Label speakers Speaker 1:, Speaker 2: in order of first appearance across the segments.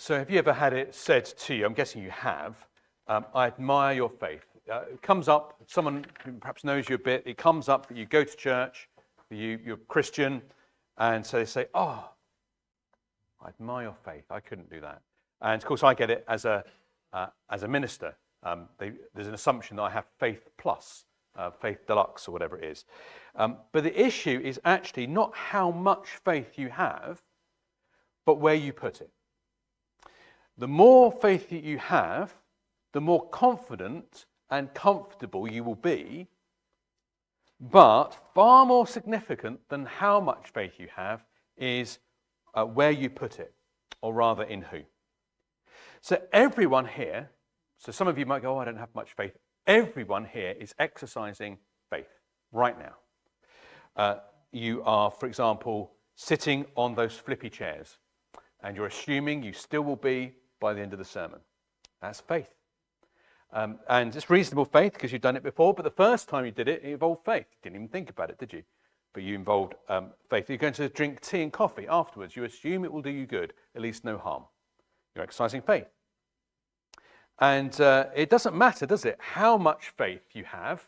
Speaker 1: So have you ever had it said to you, I'm guessing you have, I admire your faith. It comes up, someone who perhaps knows you a bit, it comes up that you go to church, you're Christian, and so they say, oh, I admire your faith. I couldn't do that. And of course I get it as a minister. There's an assumption that I have faith plus, faith deluxe or whatever it is. But the issue is actually not how much faith you have, but where you put it. The more faith that you have, the more confident and comfortable you will be. But far more significant than how much faith you have is where you put it, or rather in who. So everyone here, so some of you might go, oh, I don't have much faith. Everyone here is exercising faith right now. You are, for example, sitting on those flippy chairs, and you're assuming you still will be by the end of the sermon. That's faith. And it's reasonable faith because you've done it before, but the first time you did it, it involved faith. You didn't even think about it, did you? But you involved faith. You're going to drink tea and coffee afterwards. You assume it will do you good, at least no harm. You're exercising faith. And it doesn't matter, does it, how much faith you have.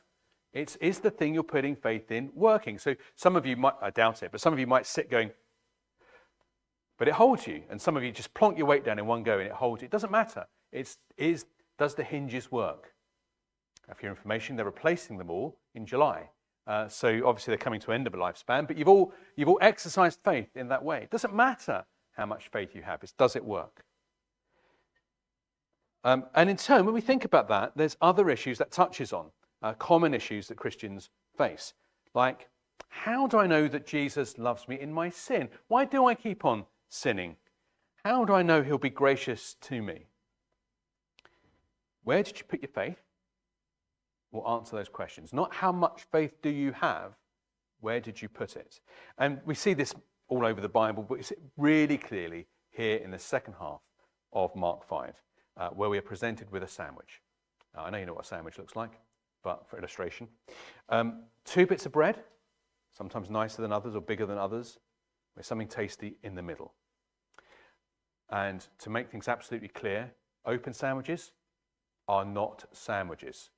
Speaker 1: Is the thing you're putting faith in working? So some of you might, I doubt it, but some of you might sit going, but it holds you. And some of you just plonk your weight down in one go and it holds you. It doesn't matter. Does the hinges work? For your information, they're replacing them all in July. So obviously they're coming to an end of a lifespan, but you've all exercised faith in that way. It doesn't matter how much faith you have. It's does it work? And in turn, when we think about that, there's other issues that touches on, common issues that Christians face. Like, how do I know that Jesus loves me in my sin? Why do I keep on sinning? How do I know he'll be gracious to me? Where did you put your faith? We'll answer those questions. Not how much faith do you have, where did you put it? And we see this all over the Bible, but we see it really clearly here in the second half of Mark 5, where we are presented with a sandwich. I know you know what a sandwich looks like, but for illustration. 2 bits of bread, sometimes nicer than others or bigger than others, with something tasty in the middle. And to make things absolutely clear, open sandwiches are not sandwiches.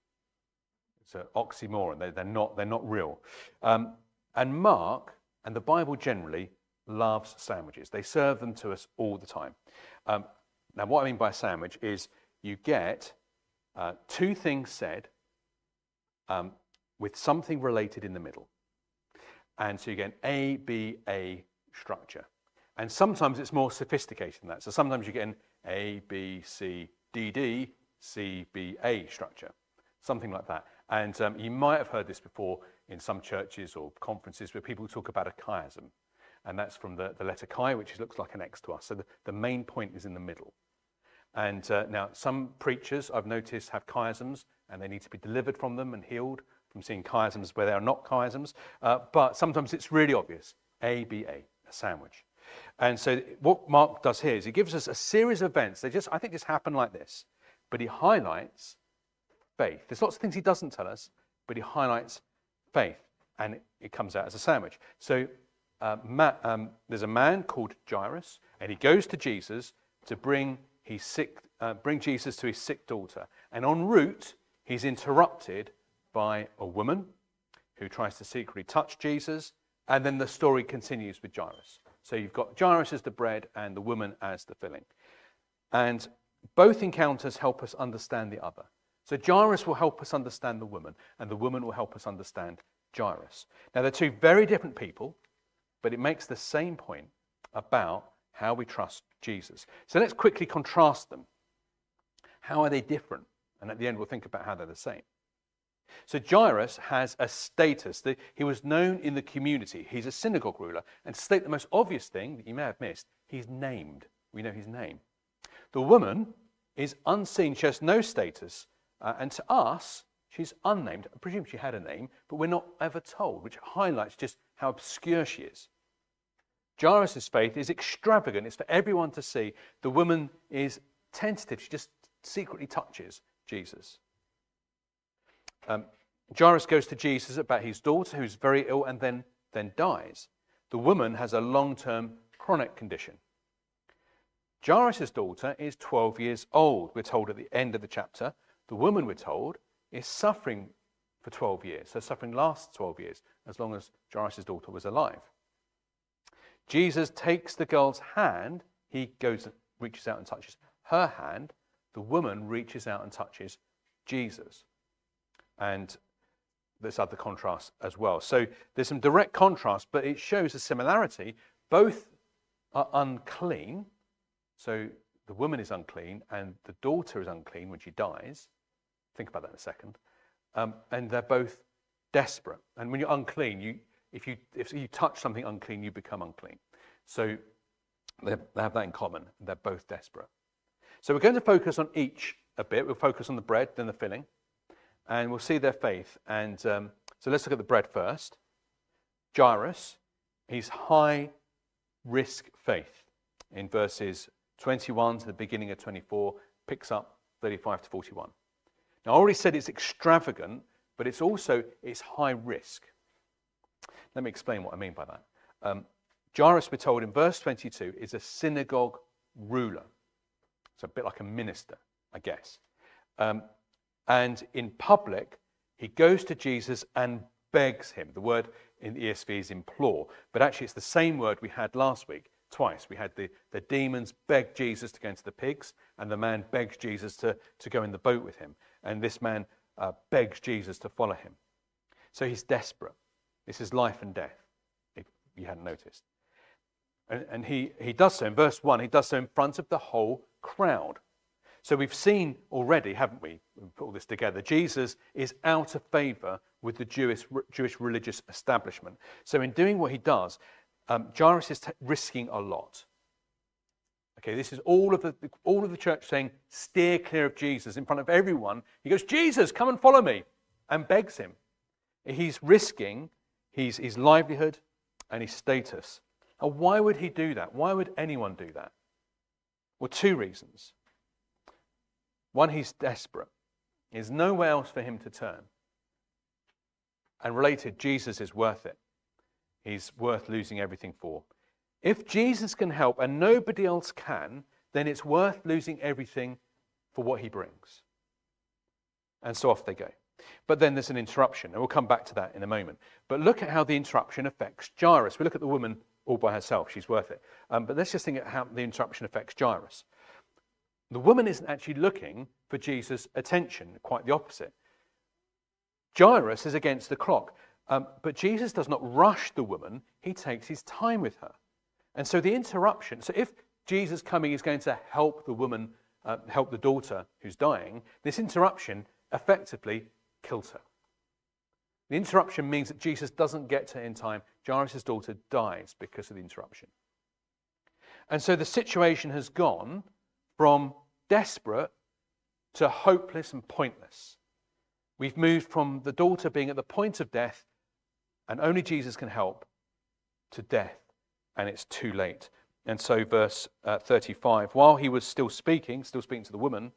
Speaker 1: It's an oxymoron. They're not real. And Mark and the Bible generally loves sandwiches. They serve them to us all the time. Now, what I mean by a sandwich is you get 2 things said with something related in the middle. And so you get an A, B, A structure. And sometimes it's more sophisticated than that. So sometimes you get an A, B, C, D, D, C, B, A structure, something like that. And you might have heard this before in some churches or conferences where people talk about a chiasm. And that's from the letter chi, which looks like an X to us. So the main point is in the middle. And now some preachers, I've noticed, have chiasms, and they need to be delivered from them and healed from seeing chiasms where they are not chiasms. But sometimes it's really obvious. A, B, A sandwich. And so what Mark does here is he gives us a series of events. I think just happen like this. But he highlights faith. There's lots of things he doesn't tell us, but he highlights faith. And it comes out as a sandwich. So there's a man called Jairus, and he goes to Jesus to bring Jesus to his sick daughter. And en route, he's interrupted by a woman who tries to secretly touch Jesus. And then the story continues with Jairus. So you've got Jairus as the bread and the woman as the filling. And both encounters help us understand the other. So Jairus will help us understand the woman, and the woman will help us understand Jairus. Now, they're 2 very different people, but it makes the same point about how we trust Jesus. So let's quickly contrast them. How are they different? And at the end, we'll think about how they're the same. So Jairus has a status. He was known in the community. He's a synagogue ruler. And to state the most obvious thing that you may have missed, he's named. We know his name. The woman is unseen. She has no status. And to us, she's unnamed. I presume she had a name, but we're not ever told, which highlights just how obscure she is. Jairus' faith is extravagant. It's for everyone to see. The woman is tentative. She just secretly touches Jesus. Jairus goes to Jesus about his daughter, who's very ill, and then dies. The woman has a long-term chronic condition. Jairus' daughter is 12 years old. We're told at the end of the chapter. The woman, we're told, is suffering for 12 years. So suffering lasts 12 years, as long as Jairus' daughter was alive. Jesus takes the girl's hand. He goes and reaches out and touches her hand. The woman reaches out and touches Jesus. And there's other contrasts as well. So there's some direct contrast, but it shows a similarity. Both are unclean. So the woman is unclean and the daughter is unclean when she dies. Think about that in a second. And they're both desperate. And when you're unclean, if you touch something unclean, you become unclean. So they have that in common. They're both desperate. So we're going to focus on each a bit. We'll focus on the bread, then the filling. And we'll see their faith. And so let's look at the bread first. Jairus, he's high-risk faith. In verses 21 to the beginning of 24, picks up 35 to 41. Now, I already said it's extravagant, but it's high risk. Let me explain what I mean by that. Jairus, we're told in verse 22, is a synagogue ruler. It's a bit like a minister, I guess. And in public, he goes to Jesus and begs him. The word in the ESV is implore, but actually it's the same word we had last week, twice. We had the demons beg Jesus to go into the pigs, and the man begs Jesus to go in the boat with him. And this man begs Jesus to follow him. So he's desperate. This is life and death, if you hadn't noticed. And he does so, in verse 1, he does so in front of the whole crowd. So we've seen already, haven't we, put all this together, Jesus is out of favour with the Jewish religious establishment. So in doing what he does, Jairus is risking a lot. Okay, this is all of the church saying, steer clear of Jesus in front of everyone. He goes, Jesus, come and follow me, and begs him. He's risking his livelihood and his status. And why would he do that? Why would anyone do that? Well, two reasons. One, he's desperate. There's nowhere else for him to turn. And related, Jesus is worth it. He's worth losing everything for. If Jesus can help and nobody else can, then it's worth losing everything for what he brings. And so off they go. But then there's an interruption, and we'll come back to that in a moment. But look at how the interruption affects Jairus. We look at the woman all by herself. She's worth it. But let's just think of how the interruption affects Jairus. The woman isn't actually looking for Jesus' attention, quite the opposite. Jairus is against the clock. But Jesus does not rush the woman. He takes his time with her. And so the interruption, so if Jesus coming is going to help the woman, help the daughter who's dying, this interruption effectively kills her. The interruption means that Jesus doesn't get to her in time. Jairus' daughter dies because of the interruption. And so the situation has gone from desperate to hopeless and pointless. We've moved from the daughter being at the point of death, and only Jesus can help, to death, and it's too late. And so verse 35, while he was still speaking to the woman,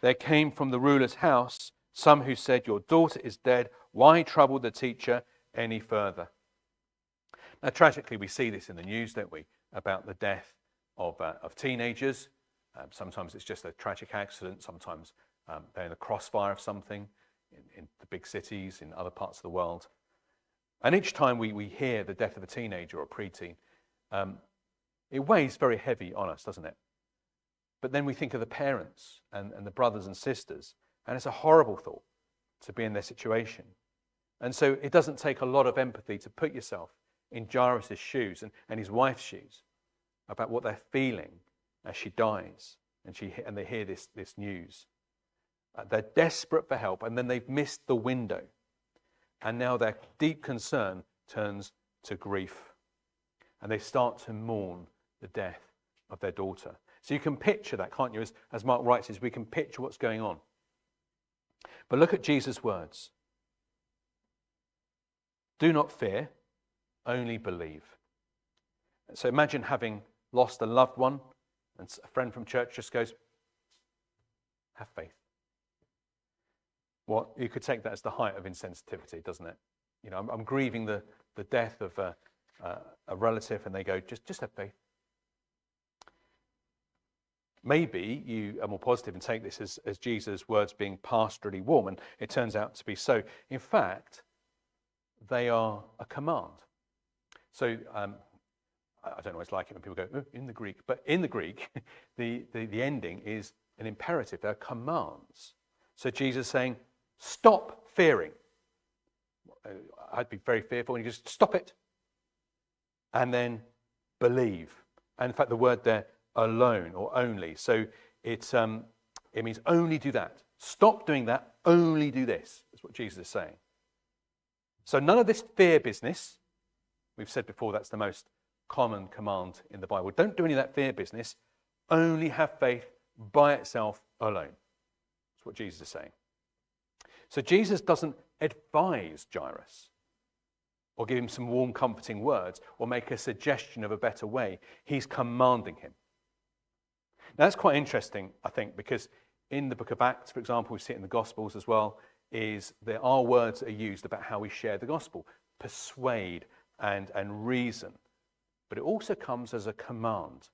Speaker 1: there came from the ruler's house some who said, your daughter is dead. Why trouble the teacher any further? Now, tragically, we see this in the news, don't we, about the death of teenagers. Sometimes it's just a tragic accident. Sometimes they're in the crossfire of something in the big cities, in other parts of the world. And each time we hear the death of a teenager or a preteen, it weighs very heavy on us, doesn't it? But then we think of the parents and the brothers and sisters, and it's a horrible thought to be in their situation. And so it doesn't take a lot of empathy to put yourself in Jairus' shoes and his wife's shoes about what they're feeling as she dies and they hear this news. They're desperate for help, and then they've missed the window. And now their deep concern turns to grief. And they start to mourn the death of their daughter. So you can picture that, can't you? As Mark writes, we can picture what's going on. But look at Jesus' words. Do not fear, only believe. So imagine having lost a loved one, and a friend from church just goes, have faith. Well, you could take that as the height of insensitivity, doesn't it? You know, I'm grieving the death of a relative, and they go, just have faith. maybe you are more positive and take this as Jesus' words being pastorally warm, and it turns out to be so. In fact, they are a command. So I don't always like it when people go, oh, in the Greek, but in the Greek, the ending is an imperative. They're commands. So Jesus is saying, stop fearing. I'd be very fearful, and you just stop it. And then believe. And in fact, the word there, alone or only. So it means only do that. Stop doing that, only do this. That's what Jesus is saying. So none of this fear business. We've said before that's the most common command in the Bible. Don't do any of that fear business. Only have faith by itself alone. That's what Jesus is saying. So Jesus doesn't advise Jairus or give him some warm, comforting words or make a suggestion of a better way. He's commanding him. Now, that's quite interesting, I think, because in the book of Acts, for example, we see it in the Gospels as well, is there are words that are used about how we share the gospel, persuade and reason. But it also comes as a command.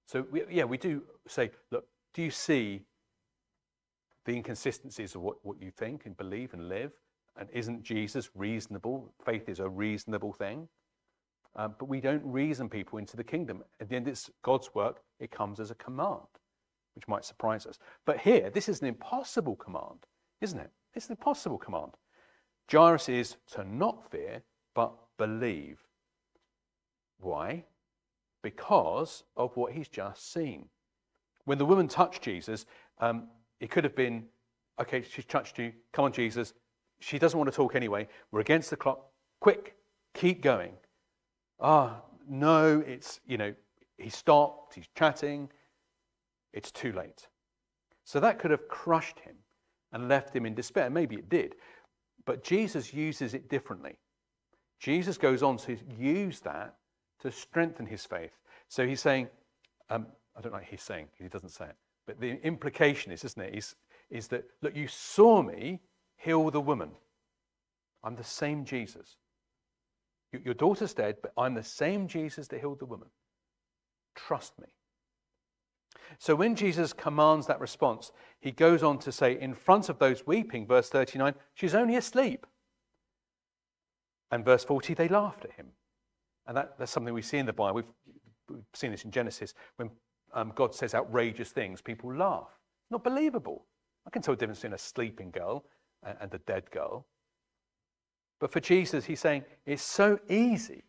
Speaker 1: So, we do say, look, do you see the inconsistencies of what you think and believe and live? And isn't Jesus reasonable? Faith is a reasonable thing. But we don't reason people into the kingdom. At the end, it's God's work. It comes as a command, which might surprise us. But here, this is an impossible command, isn't it? It's an impossible command. Jairus is to not fear, but believe. Why? Because of what he's just seen. When the woman touched Jesus, it could have been, okay, she's touched you. Come on, Jesus. She doesn't want to talk anyway. We're against the clock. Quick, keep going. No, it's, he stopped, he's chatting. It's too late. So that could have crushed him and left him in despair. Maybe it did. But Jesus uses it differently. Jesus goes on to use that to strengthen his faith. So he's saying, I don't like he's saying, he doesn't say it, but the implication is, isn't it, is that, look, you saw me heal the woman. I'm the same Jesus. Your daughter's dead, but I'm the same Jesus that healed the woman. Trust me. So when Jesus commands that response, he goes on to say, in front of those weeping, verse 39, she's only asleep. And verse 40, they laughed at him. And that's something we see in the Bible. We've seen this in Genesis. When God says outrageous things, people laugh. Not believable. I can tell the difference between a sleeping girl and a dead girl. But for Jesus, he's saying, it's so easy.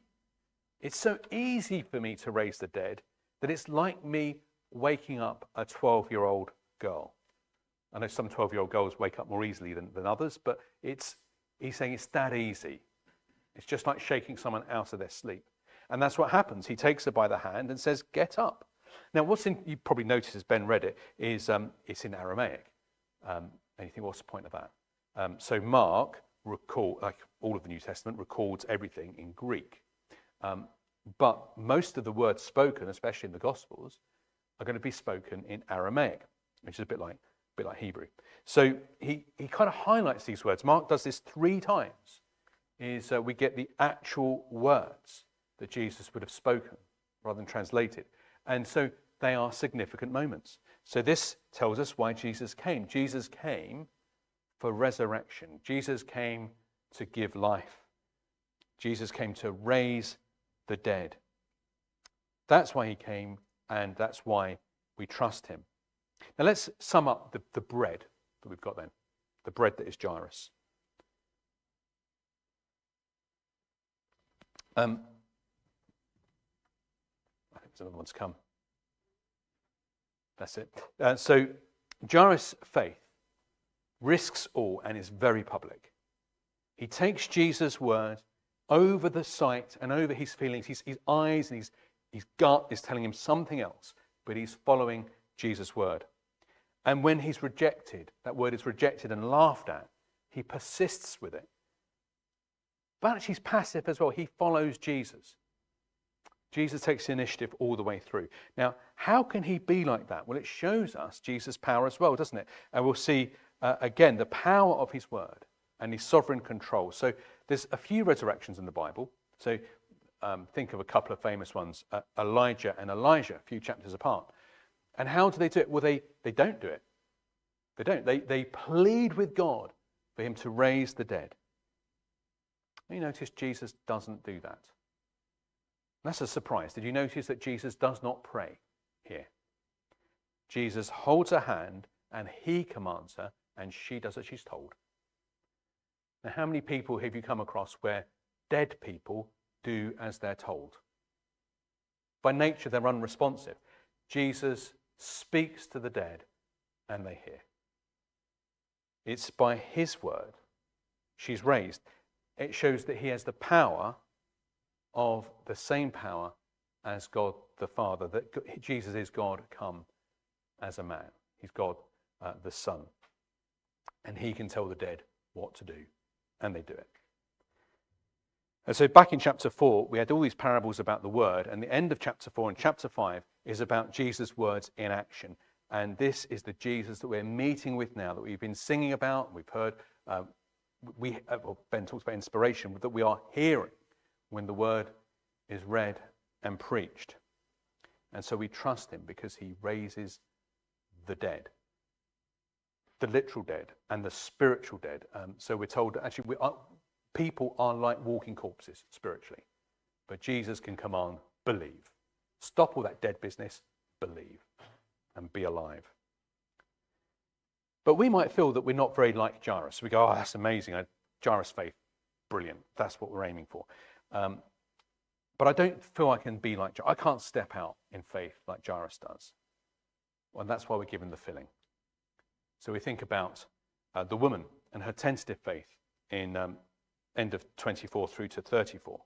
Speaker 1: It's so easy for me to raise the dead that it's like me waking up a 12-year-old girl. I know some 12-year-old girls wake up more easily than others, but he's saying it's that easy. It's just like shaking someone out of their sleep. And that's what happens. He takes her by the hand and says, get up. Now, you probably noticed as Ben read it, is it's in Aramaic. And you think, what's the point of that? So Mark, like all of the New Testament, records everything in Greek. But most of the words spoken, especially in the Gospels, are going to be spoken in Aramaic, which is a bit like Hebrew. So he kind of highlights these words. Mark does this 3 times. We get the actual words that Jesus would have spoken rather than translated. And so they are significant moments. So this tells us why Jesus came. Jesus came for resurrection. Jesus came to give life. Jesus came to raise the dead. That's why he came, and that's why we trust him. Now let's sum up the bread that we've got then. The bread that is Jairus. I think there's another one to come. That's it. So Jairus' faith risks all and is very public. He takes Jesus' word over the sight and over his feelings. His eyes and his gut is telling him something else, but he's following Jesus' word. And when he's rejected, that word is rejected and laughed at, he persists with it. But actually he's passive as well. He follows Jesus. Jesus takes the initiative all the way through. Now, how can he be like that? Well, it shows us Jesus' power as well, doesn't it? And we'll see, again, the power of his word and his sovereign control. So there's a few resurrections in the Bible. So think of a couple of famous ones, Elijah and Elijah, a few chapters apart. And how do they do it? Well, they don't do it. They don't. They plead with God for him to raise the dead. You notice Jesus doesn't do that. That's a surprise. Did you notice that Jesus does not pray here? Jesus holds her hand and he commands her and she does as she's told. Now, how many people have you come across where dead people do as they're told? By nature, they're unresponsive. Jesus speaks to the dead and they hear. It's by his word she's raised. It shows that he has the power of the same power as God the Father, that Jesus is God come as a man. He's God the Son. And he can tell the dead what to do. And they do it. And so back in chapter 4, we had all these parables about the word. And the end of chapter 4 and chapter 5 is about Jesus' words in action. And this is the Jesus that we're meeting with now, that we've been singing about. We've heard, Ben talks about inspiration, that we are hearing when the word is read and preached. And so we trust him because he raises the dead, the literal dead and the spiritual dead. So we're told that actually people are like walking corpses spiritually, but Jesus can command, believe. Stop all that dead business, believe and be alive. But we might feel that we're not very like Jairus. We go, oh, that's amazing. Jairus' faith, brilliant. That's what we're aiming for. But I don't feel I can be like Jairus. I can't step out in faith like Jairus does. And that's why we're given the filling. So we think about the woman and her tentative faith in end of 24 through to 34.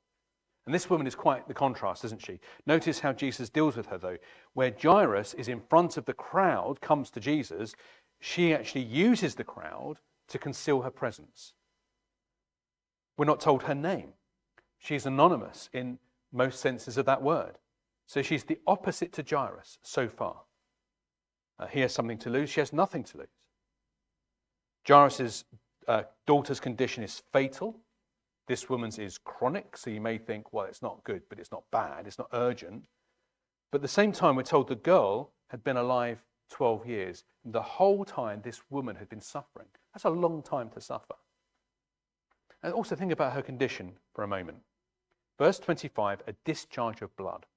Speaker 1: And this woman is quite the contrast, isn't she? Notice how Jesus deals with her, though. Where Jairus is in front of the crowd, comes to Jesus, she actually uses the crowd to conceal her presence. We're not told her name. She's anonymous in most senses of that word. So she's the opposite to Jairus so far. He has something to lose. She has nothing to lose. Jairus' daughter's condition is fatal. This woman's is chronic, so you may think, well, it's not good, but it's not bad, it's not urgent. But at the same time, we're told the girl had been alive 12 years. And the whole time, this woman had been suffering. That's a long time to suffer. And also think about her condition for a moment. Verse 25, a discharge of blood.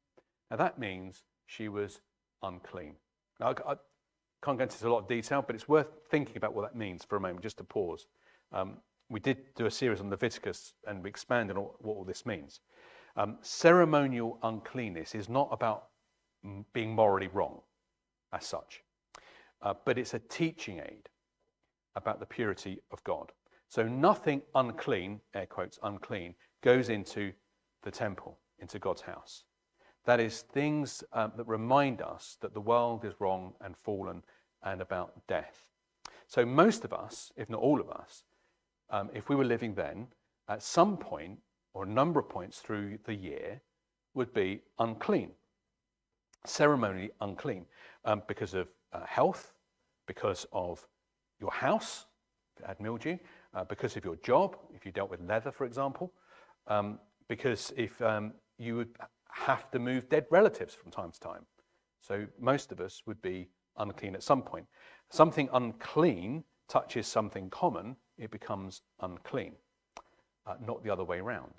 Speaker 1: Now that means she was unclean. Now, I can't go into a lot of detail, but it's worth thinking about what that means for a moment, just to pause. We did do a series on Leviticus, and we expanded on what all this means. Ceremonial uncleanness is not about being morally wrong as such, but it's a teaching aid about the purity of God. So nothing unclean, air quotes, unclean, goes into the temple, into God's house. That is things that remind us that the world is wrong and fallen and about death. So most of us, if not all of us, if we were living then, at some point or a number of points through the year would be unclean, ceremonially unclean, because of health, because of your house, if it had mildew, because of your job, if you dealt with leather, for example, because if you would have to move dead relatives from time to time. So most of us would be unclean at some point. Something unclean touches something common, it becomes unclean, not the other way around.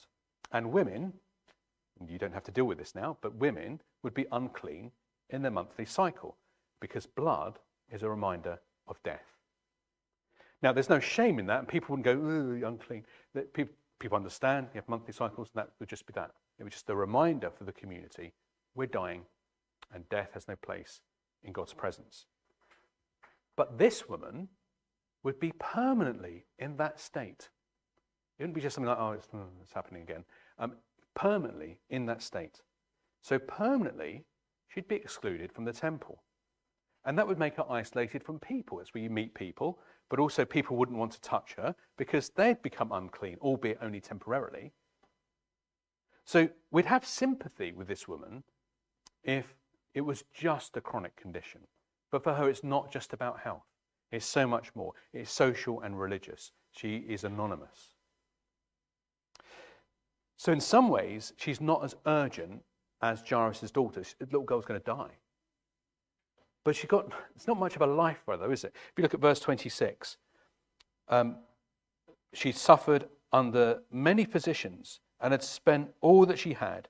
Speaker 1: And women, you don't have to deal with this now, but women would be unclean in their monthly cycle because blood is a reminder of death. Now, there's no shame in that, and people wouldn't go, ooh, unclean. People understand you have monthly cycles, and that would just be that. It was just a reminder for the community, we're dying, and death has no place in God's presence. But this woman would be permanently in that state. It wouldn't be just something like, oh, it's happening again. Permanently in that state. So permanently, she'd be excluded from the temple. And that would make her isolated from people. It's where you meet people, but also people wouldn't want to touch her because they'd become unclean, albeit only temporarily. So we'd have sympathy with this woman if it was just a chronic condition. But for her, it's not just about health. It's so much more. It's social and religious. She is anonymous. So in some ways, she's not as urgent as Jairus' daughter. The little girl's going to die. But it's not much of a life for her, though, is it? If you look at verse 26, she suffered under many physicians and had spent all that she had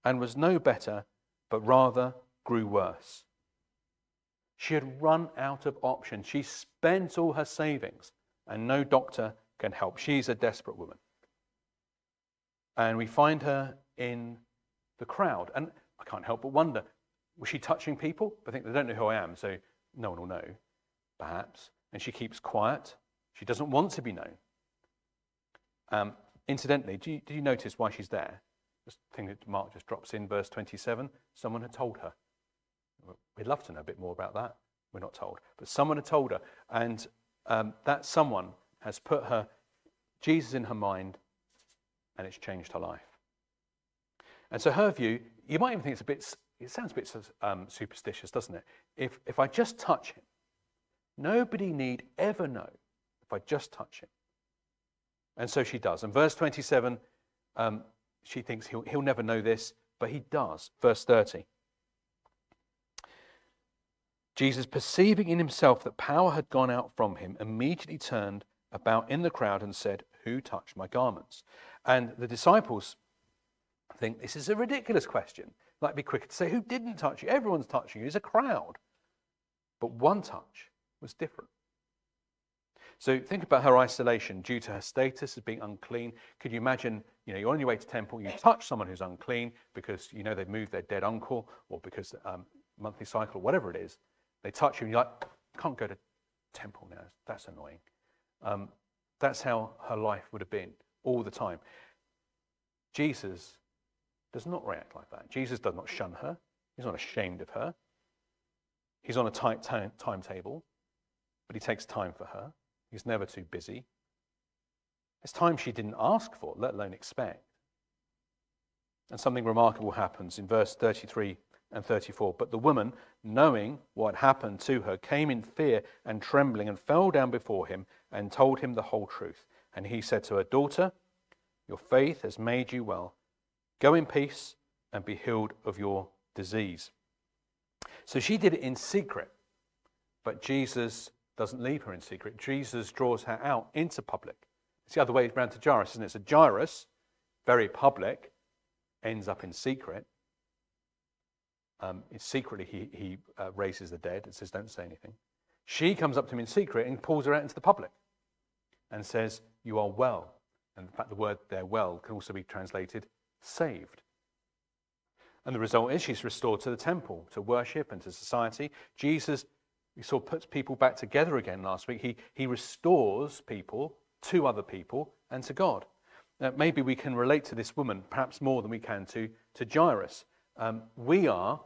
Speaker 1: and was no better, but rather grew worse. She had run out of options. She spent all her savings and no doctor can help. She's a desperate woman. And we find her in the crowd. And I can't help but wonder, was she touching people? I think they don't know who I am, so no one will know, perhaps. And she keeps quiet. She doesn't want to be known. Incidentally, did you notice why she's there? This thing that Mark just drops in, verse 27. Someone had told her. We'd love to know a bit more about that. We're not told. But someone had told her. And that someone has put Jesus in her mind, and it's changed her life. And so her view, you might even think it sounds a bit superstitious, doesn't it? If I just touch him, nobody need ever know if I just touch him. And so she does. And verse 27, she thinks he'll never know this, but he does. Verse 30. Jesus, perceiving in himself that power had gone out from him, immediately turned about in the crowd and said, "Who touched my garments?" And the disciples think this is a ridiculous question. Like, be quicker to say, who didn't touch you? Everyone's touching you. It's a crowd. But one touch was different. So think about her isolation due to her status as being unclean. Could you imagine, you're on your way to temple, you touch someone who's unclean because they've moved their dead uncle, or because monthly cycle, or whatever it is. They touch you and you're like, can't go to temple now. That's annoying. That's how her life would have been all the time. Jesus does not react like that. Jesus does not shun her. He's not ashamed of her. He's on a tight timetable, but he takes time for her. He's never too busy. It's time she didn't ask for, let alone expect. And something remarkable happens in verse 33 and 34. But the woman, knowing what happened to her, came in fear and trembling and fell down before him and told him the whole truth. And he said to her, "Daughter, your faith has made you well. Go in peace and be healed of your disease." So she did it in secret, but Jesus doesn't leave her in secret. Jesus draws her out into public. It's the other way around to Jairus, isn't it? So Jairus, very public, ends up in secret. Secretly, he raises the dead and says, "Don't say anything." She comes up to him in secret and pulls her out into the public and says, "You are well." And in fact, the word there, "well," can also be translated saved. And the result is she's restored to the temple, to worship and to society. Jesus, we saw, puts people back together again last week. He restores people to other people and to God. Maybe we can relate to this woman perhaps more than we can to Jairus. We are,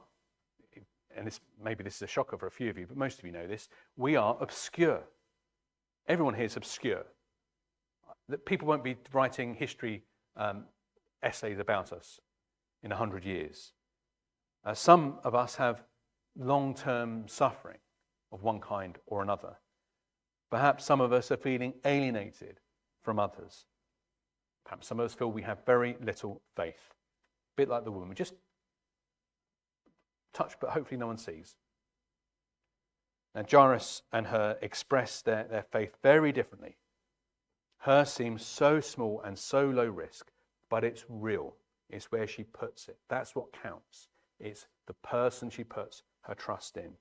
Speaker 1: and maybe this is a shocker for a few of you, but most of you know this, we are obscure. Everyone here is obscure. People won't be writing history essays about us in 100 years. Some of us have long-term suffering of one kind or another. Perhaps some of us are feeling alienated from others. Perhaps some of us feel we have very little faith. A bit like the woman, just touch, but hopefully no one sees. Now, Jairus and her express their faith very differently. Hers seems so small and so low risk, but it's real. It's where she puts it. That's what counts. It's the person she puts her trust in.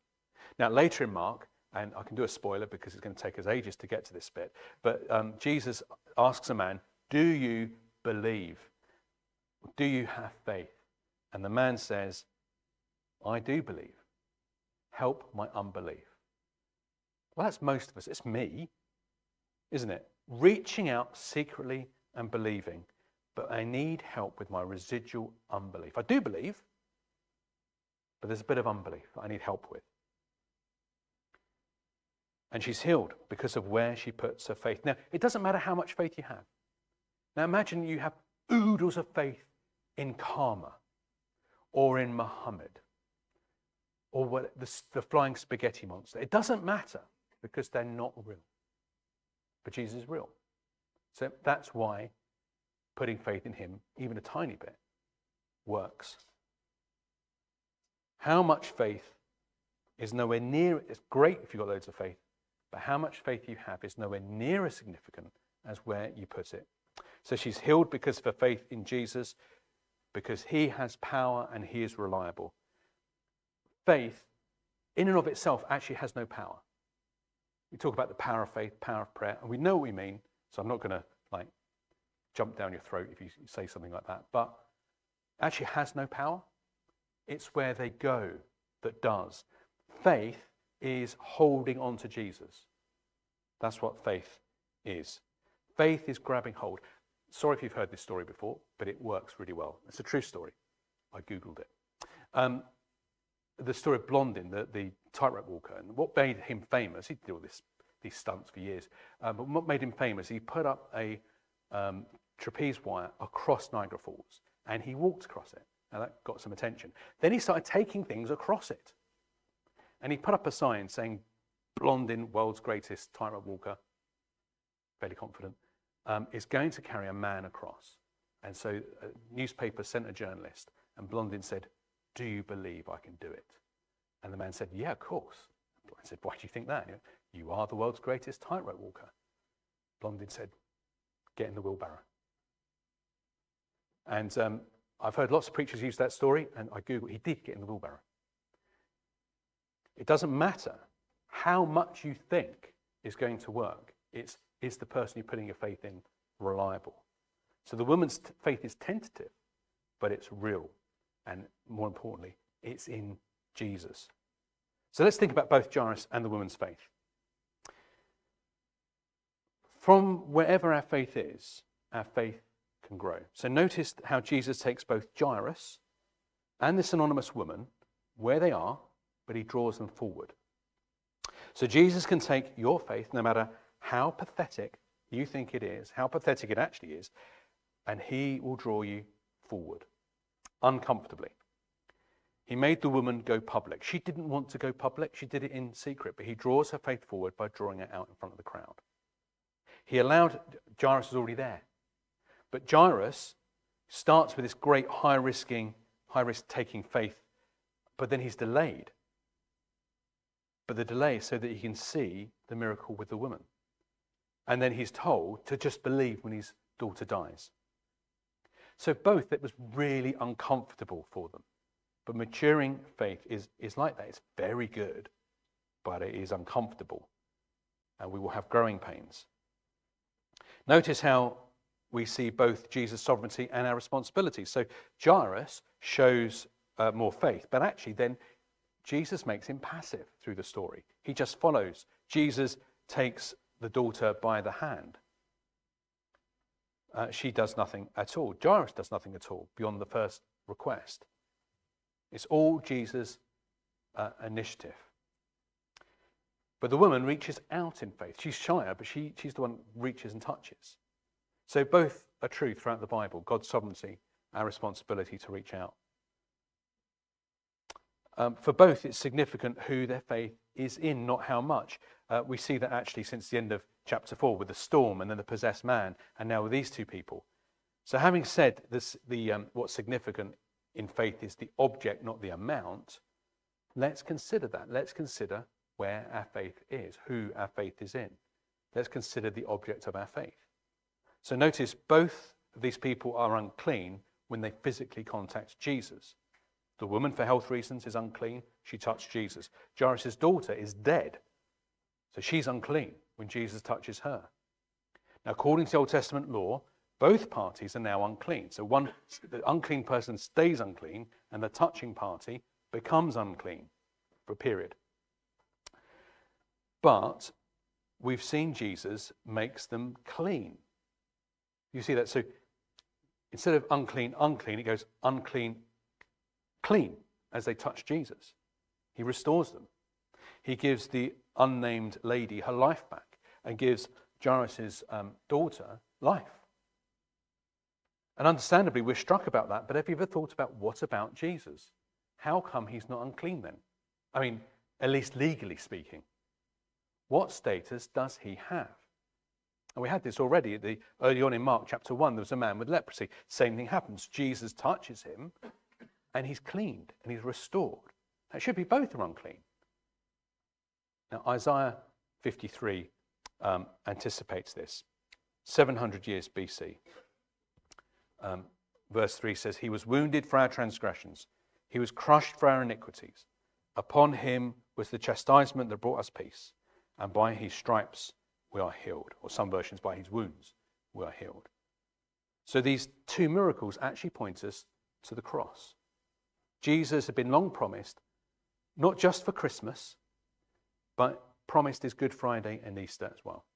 Speaker 1: Now, later in Mark, and I can do a spoiler because it's going to take us ages to get to this bit, but Jesus asks a man, "Do you believe? Do you have faith?" And the man says, "I do believe. Help my unbelief." Well, that's most of us. It's me, isn't it? Reaching out secretly and believing, but I need help with my residual unbelief. I do believe, but there's a bit of unbelief that I need help with. And she's healed because of where she puts her faith. Now, it doesn't matter how much faith you have. Now, imagine you have oodles of faith in karma, or in Muhammad, or the flying spaghetti monster. It doesn't matter because they're not real. But Jesus is real. So that's why putting faith in him, even a tiny bit, works. How much faith is nowhere near, it's great if you've got loads of faith, but how much faith you have is nowhere near as significant as where you put it. So she's healed because of her faith in Jesus, because he has power and he is reliable. Faith, in and of itself, actually has no power. We talk about the power of faith, power of prayer, and we know what we mean, so I'm not going to jump down your throat if you say something like that, but actually has no power. It's where they go that does. Faith is holding on to Jesus. That's what faith is. Faith is grabbing hold. Sorry if you've heard this story before, but it works really well. It's a true story. I Googled it. The story of Blondin, the tightrope walker, and what made him famous, he did all these stunts for years, but what made him famous, he put up a trapeze wire across Niagara Falls, and he walked across it, and that got some attention. Then he started taking things across it, and he put up a sign saying, Blondin, world's greatest tightrope walker, fairly confident, is going to carry a man across. And so a newspaper sent a journalist, and Blondin said, do you believe I can do it? And the man said, yeah, of course. I said, why do you think that? You are the world's greatest tightrope walker. Blondin said, get in the wheelbarrow. And I've heard lots of preachers use that story, and I Googled, he did get in the wheelbarrow. It doesn't matter how much you think is going to work. Is the person you're putting your faith in reliable? So the woman's faith is tentative, but it's real. And more importantly, it's in Jesus. So let's think about both Jairus and the woman's faith. From wherever our faith is, our faith can grow. So notice how Jesus takes both Jairus and this anonymous woman where they are, but he draws them forward. So Jesus can take your faith, no matter how pathetic you think it is, how pathetic it actually is, and he will draw you forward, uncomfortably. He made the woman go public. She didn't want to go public. She did it in secret, but he draws her faith forward by drawing it out in front of the crowd. He allowed, Jairus was already there, but Jairus starts with this great high-risk taking faith, but then he's delayed. But the delay is so that he can see the miracle with the woman. And then he's told to just believe when his daughter dies. So both, it was really uncomfortable for them. But maturing faith is like that. It's very good, but it is uncomfortable. And we will have growing pains. Notice how we see both Jesus' sovereignty and our responsibility. So Jairus shows more faith, but actually then Jesus makes him passive through the story. He just follows. Jesus takes the daughter by the hand. She does nothing at all. Jairus does nothing at all beyond the first request. It's all Jesus' initiative. But the woman reaches out in faith. She's shyer, but she's the one who reaches and touches. So both are true throughout the Bible. God's sovereignty, our responsibility to reach out. For both, it's significant who their faith is in, not how much. We see that actually since the end of chapter 4 with the storm and then the possessed man, and now with these two people. So having said this, what's significant in faith is the object, not the amount, let's consider that. Let's consider where our faith is, who our faith is in. Let's consider the object of our faith. So notice both of these people are unclean when they physically contact Jesus. The woman, for health reasons, is unclean. She touched Jesus. Jairus' daughter is dead, so she's unclean when Jesus touches her. Now, according to the Old Testament law, both parties are now unclean. So the unclean person stays unclean, and the touching party becomes unclean for a period. But we've seen Jesus makes them clean. You see that? So instead of unclean, unclean, it goes unclean, clean as they touch Jesus. He restores them. He gives the unnamed lady her life back and gives Jairus' daughter life. And understandably, we're struck about that, but have you ever thought about what about Jesus? How come he's not unclean then? I mean, at least legally speaking. What status does he have? And we had this already. Early on in Mark chapter 1, there was a man with leprosy. Same thing happens. Jesus touches him, and he's cleaned, and he's restored. That should be both are unclean. Now, Isaiah 53 anticipates this. 700 years BC. Verse 3 says, "He was wounded for our transgressions. He was crushed for our iniquities. Upon him was the chastisement that brought us peace. And by his stripes we are healed." Or some versions, by his wounds we are healed. So these two miracles actually point us to the cross. Jesus had been long promised, not just for Christmas, but promised his Good Friday and Easter as well.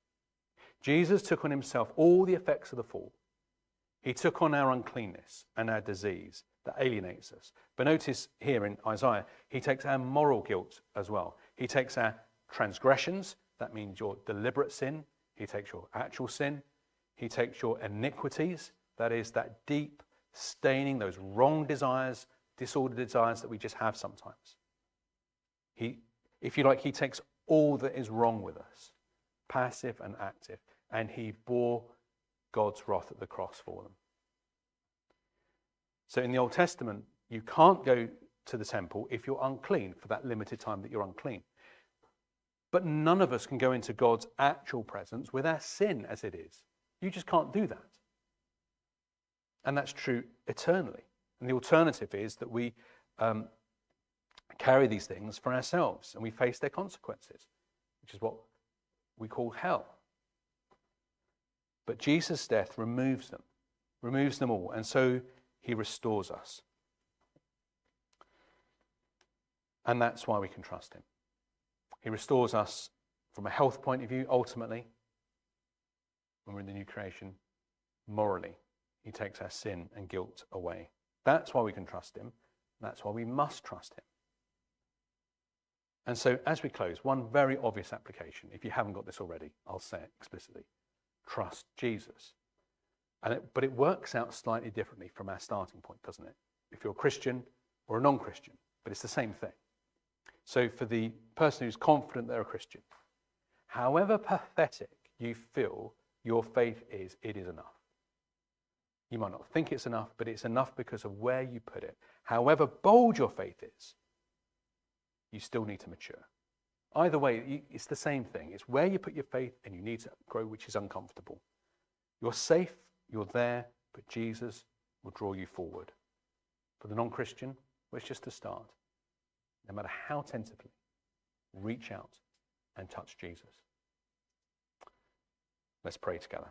Speaker 1: Jesus took on himself all the effects of the fall. He took on our uncleanness and our disease that alienates us. But notice here in Isaiah, he takes our moral guilt as well. He takes our transgressions, that means your deliberate sin. He takes your actual sin. He takes your iniquities, that is that deep staining, those wrong desires, disordered desires that we just have sometimes. If you like, he takes all that is wrong with us, passive and active, and he bore God's wrath at the cross for them. So in the Old Testament, you can't go to the temple if you're unclean for that limited time that you're unclean. But none of us can go into God's actual presence with our sin as it is. You just can't do that. And that's true eternally. And the alternative is that we carry these things for ourselves and we face their consequences, which is what we call hell. But Jesus' death removes them all, and so he restores us. And that's why we can trust him. He restores us from a health point of view, ultimately, when we're in the new creation. Morally, he takes our sin and guilt away. That's why we can trust him. That's why we must trust him. And so as we close, one very obvious application, if you haven't got this already, I'll say it explicitly. Trust Jesus. But it works out slightly differently from our starting point, doesn't it? If you're a Christian or a non-Christian, but it's the same thing. So for the person who's confident they're a Christian, however pathetic you feel your faith is, it is enough. You might not think it's enough, but it's enough because of where you put it. However bold your faith is, you still need to mature. Either way, it's the same thing. It's where you put your faith and you need to grow, which is uncomfortable. You're safe, you're there, but Jesus will draw you forward. For the non-Christian, well, it's just a start. No matter how tentatively, reach out and touch Jesus. Let's pray together.